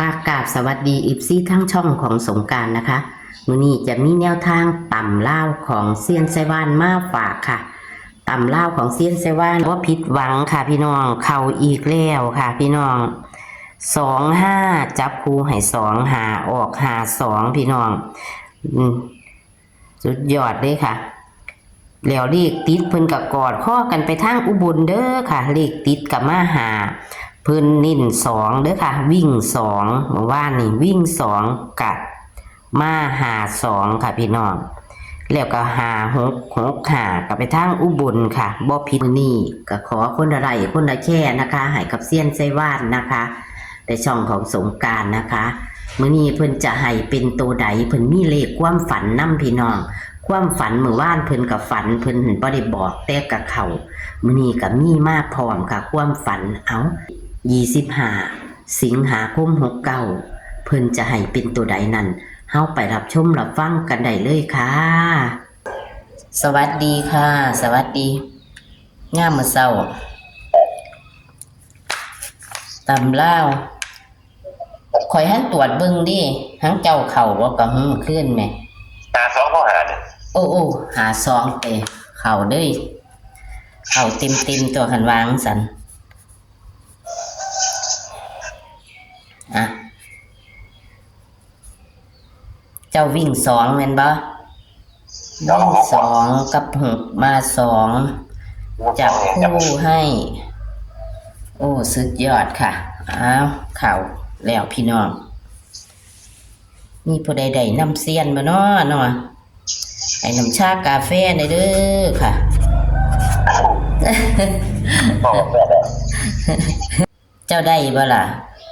ค่ะกราบสวัสดีอีฟซี่ทั้งช่องของสงกรานต์นะคะมื้อนี้จะมีแนวทางต่ำล่าวของเซียนไซว่านมาฝากค่ะต่ำล่าวของเซียนไซว่านว่าผิดหวังค่ะพี่น้องเข้าอีกแล้วค่ะพี่น้อง25จับคู่ให้2หาออกหา2พี่น้องสุดยอดเลยค่ะแล้วเลขติดเพิ่นกับกอดข้อกันไปทางอุบลเด้อค่ะเลขติดกับมาหาเพิ่นนิ่น2เด้อค่ะวิ่ง2เมื่อวานนี่วิ่ง2กับมาหา2ค่ะพี่น้องแล้วก็หา6หากับไปทางอุบลค่ะบ่ผิดนี่ก็ขอคนละไร่คนละแค่นะคะให้กับเซียนไส้ว่านนะคะในช่องของสงกรานต์นะคะมื้อนี้เพิ่นจะให้เป็นตัวใดเพิ่นมีเลขความฝันนำพี่น้องความฝันเมื่อวานเพิ่นกับฝันเพิ่นบ่ได้บอกแต่กับเขามื้อนี้ก็มีมาพร้อมค่ะความฝันเอา25สิงหาคม69เพิ่นจะให้เป็นตัวใดนั้นเฮาไปรับชมรับฟังกันได้เลยค่ะสวัสดีค่ะสวัสดีงามมื้อเช้าตำลาวข่อยหันตรวจเบิ่งดิหังเจ้าเข้าบ่ก็หื้อขึ้นแหมหาสองข้อหาเนี่ยโอ้หา2ไปเข้าเด้ยเข้าเต็มตัวคันวางซั่นอะเจ้าวิ่ง2แม่นบ่วิ่ง2กับ6มา2จับคู่ให้ โอ้สุดยอดค่ะอ้าวเข้าแล้วพี่น้องมีผู้ใดๆนำเซียนมาเนาะให้น้ำชากาแฟหน่อยเด้อค่ะ เจ้าได้บ่ล่ะ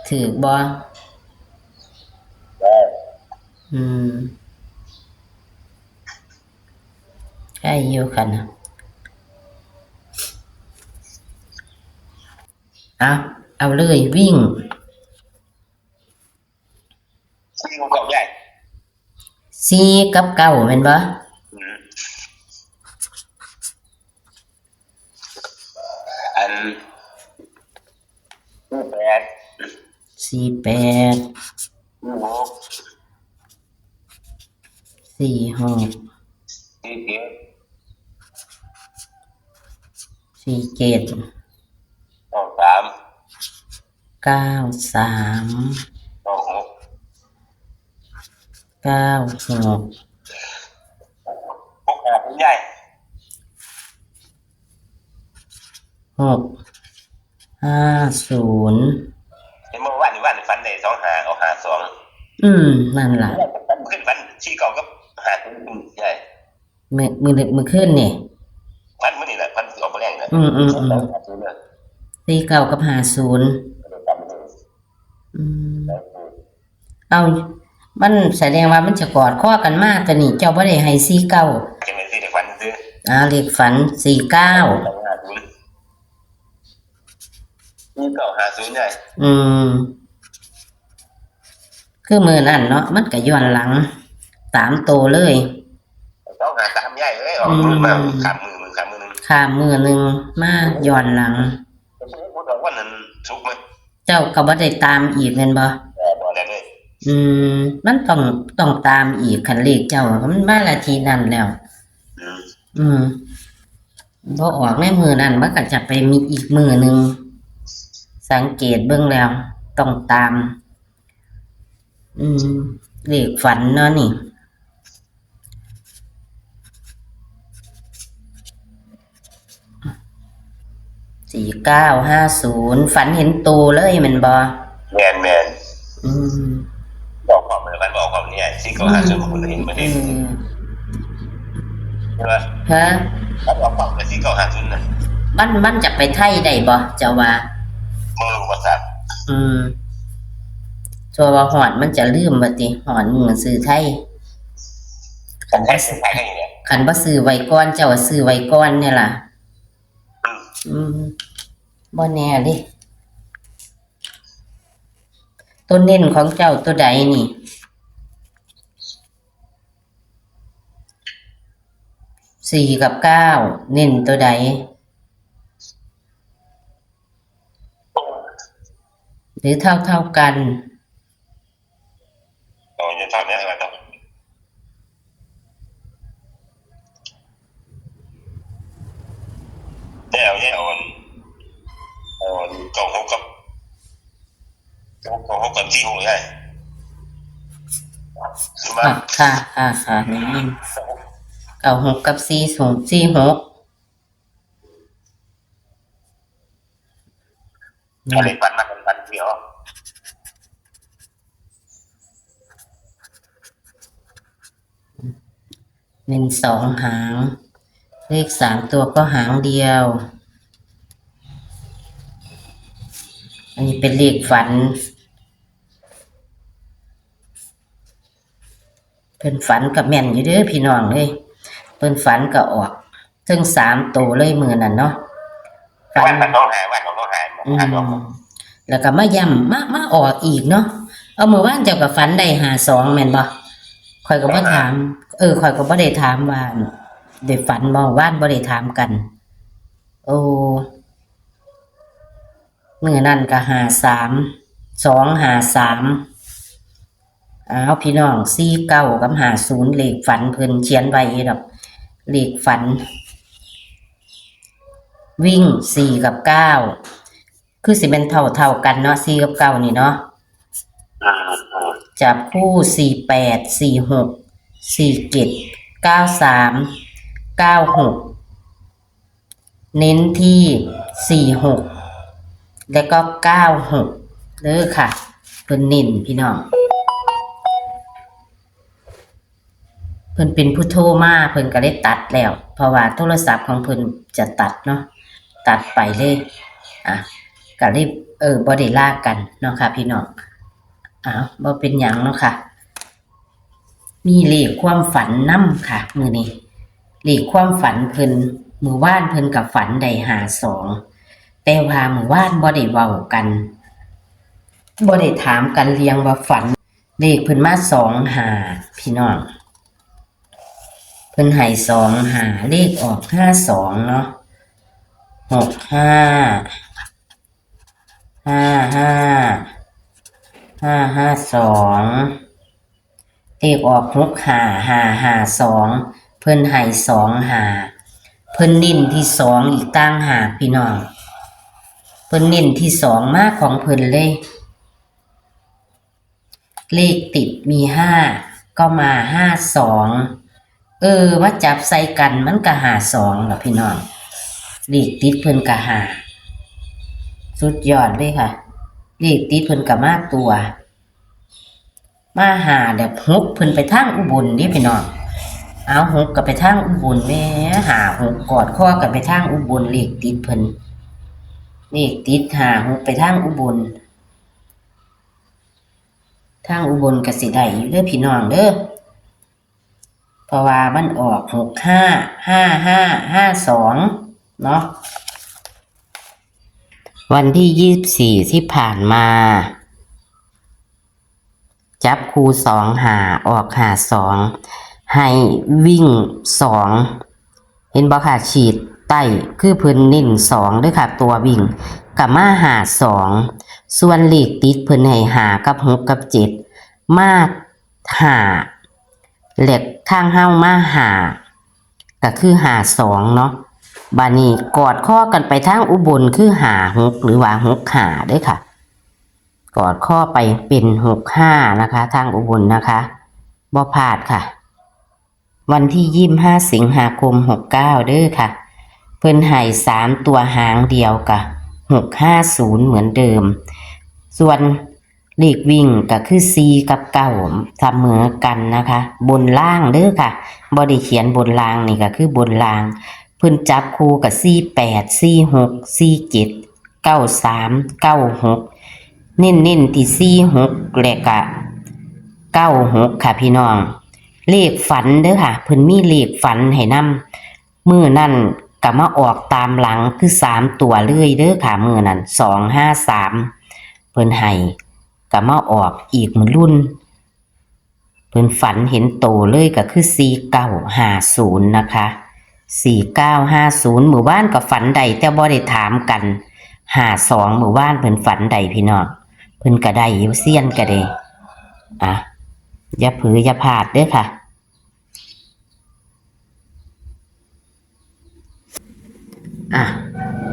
ถือบ่อืมให้อยู่ค่ะนะเอาเลยวิ่งวิ่งเก่าใหญ่4กับ9แม่นบ่อัน48 48 46 47 93 96 ใหญ่650เมื่อวานฝันได้2หาเอาหา2นั่นล่ะขึ้นฝันชี้เก่าก็หาใหญ่มือขึ้นนี่ฝันมื้อนี้แหละฝันออกบ่แรงเลย49กับ50เอามันแสดงว่ามันจะกอดข้อกันมาแต่นี่เจ้าบ่ได้ให้49จังได๋สิได้ฝันซื่อเลขฝัน49นี่เก่า50ใหญ่คือมื้อนั้นเนาะมันก็ย้อนหลัง3โตเลย2หา3ใหญ่เอ้ยออกมือมาข้ามมือนึงข้ามมือนึงมาย้อนหลังวันนั้นสุกมั้ยเจ้าก็บ่ได้ตามอีกแม่นบ่บ่ได้เลยมันต้องตามอีกคันเลขเจ้ามันมาละทีนั้นแล้วบ่ออกในมือนั้นมันก็จะไปมีอีกมือนึงสังเกตเบิ่งแล้วต้องตามเลขฝันเนาะนี่4950ฝันเห็นตูเลยแม่นบ่แม่นบอกความเหมือนกันบอกความเนี่ยที่เขาหาส่วนของคนเห็นมาได้ใช่ไหมฮะบอกความกับที่เขาหาส่วนนั้นมันจะไปไทยได้บ่เจ้าว่ามือภาษาชัวว่าหอนมันจะลืมบ่ติหอนมือซื้อไทยคันบ่ซื้อไว้ก่อนเจ้าซื้อไว้ก่อนเนี่ยล่ะบ่แน่เด้ตัวเน้นของเจ้าตัวใดนี่4กับ9เน้นตัวใดหรือเท่ากัน เนี่ยเอาเก่าเขากับเขากับที่หงเลยใช่ไหม ค่ะได้ยิน96กับ46อะไรปันเดียว12หางเลข3ตัวก็หางเดียวอันนี้เป็นเลขฝันเพิ่นฝันกับแม่นอยู่เด้อพี่น้องเลยเพิ่นฝันก็ออกถึง3ตัวเลยมื้อนั้นเนาะฝันวันต้องหายแล้วก็มาย้ำมาออกอีกเนาะเอามื้อวานเจ้าก็ฝันได้52แม่นบ่ข่อยก็บ่ถามข่อยก็บ่ได้ถามว่าได้ฝันบ่ว่านบ่ได้ถามกันโอ้มื้อนั้นก็253เอาพี่น้อง49กับ50เลขฝันเพิ่นเขียนไว้ดอกเลขฝันวิ่ง4กับ9คือสิเป็นเท่ากันเนาะ4กับ9นี่เนาะจับคู่48 46 47 93 96เน้นที่46แล้วก็96เด้อค่ะเพิ่นเน้นพี่น้องเพิ่นเป็นผู้โทรมาเพิ่นก็ได้ตัดแล้วเพราะว่าโทรศัพท์ของเพิ่นจะตัดเนาะตัดไปเลยก็เลยบ่ได้ลากกันเนาะค่ะพี่น้องบ่เป็นหยังเนาะค่ะมีเลขความฝันนำค่ะมื้อนี้เลขความฝันเพิ่นมื้อวานเพิ่นก็ฝันได้52แต่ว่ามื้อวานบ่ได้เว้ากันบ่ได้ถามกันเรียงว่าฝันเลขเพิ่นมา25พี่น้องเพิ่นให้25เลขออก52เนาะ65 55 เลขออก65 552เพิ่นให้25เพิ่นเน้นที่2อีกต่างหากพี่น้องเพิ่นเน้นที่2มากของเพิ่นเลยเลขติดมี5ก็มา52มาจับใส่กันมันก็52ล่ะพี่น้องเลขติดเพิ่นก็5สุดยอดเลยค่ะเลขติดเพิ่นก็มาตัวมา5แล้ว6เพิ่นไปทางอุบลนี่พี่น้องเอา6ก็ไปทางอุบลแม่6กอดคอกันไปทางอุบลเลขติดเพิ่นเลขติด6ไปทางอุบลทางอุบลก็สิได้อยู่เด้อพี่น้องเด้อเพราะว่ามันออก65 55 52เนาะวันที่24ที่ผ่านมาจับคู่2ออก52ให้วิ่ง2เห็นบ่ค่ะฉีดใต้คือเพิ่นเน้น2เด้อค่ะตัววิ่งก็มา52ส่วนเลขติดเพิ่นให้5กับ6กับ7มา5เลขข้างเฮามา5ก็คือ52เนาะบัดนี้กอดข้อกันไปทางอุบลคือ56หรือว่า65เด้อค่ะกอดข้อไปเป็น65นะคะทางอุบลนะคะบ่พลาดค่ะวันที่25สิงหาคม69เด้อค่ะเพิ่นให้3ตัวหางเดียวกะ650เหมือนเดิมส่วนเลขวิ่งก็คือ4กับ9เสมอกันนะคะบนล่างเด้อค่ะบ่ได้เขียนบนล่างนี่ก็คือบนล่างเพิ่นจับคู่กับ48 46 47 93 96เน้นที่46และก็96ค่ะพี่น้องเลขฝันเด้อค่ะเพิ่นมีเลขฝันให้นำมื้อนั้นก็มาออกตามหลังคือ3ตัวเลยเด้อค่ะมื้อนั้น253เพิ่นให้ก็มาออกอีกมื้อรุ่นเพิ่นฝันเห็นโตเลยก็คือ4950นะคะ4950มื้อวานก็ฝันได้แต่บ่ได้ถามกัน52มื้อวานเพิ่นฝันได้พี่น้องเพิ่นก็ได้อยู่เซียนก็ได้อย่าผืออย่าพลาดเด้อค่ะ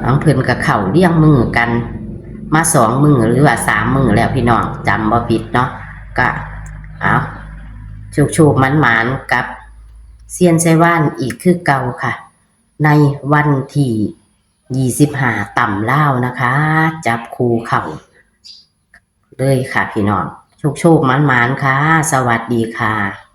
เอา เพิ่นกับเขาเลี้ยงมือกันมา2 มื้อหรือว่า3 มื้อแล้วพี่น้องจำบ่ผิดเนาะก็เอาโชคๆหมานๆกับเซียนไชว่านอีกคือเก่าค่ะในวันที่25ต่ำลาวนะคะจับคู่เข้าเลยค่ะพี่น้องโชคๆหมานๆค่ะสวัสดีค่ะ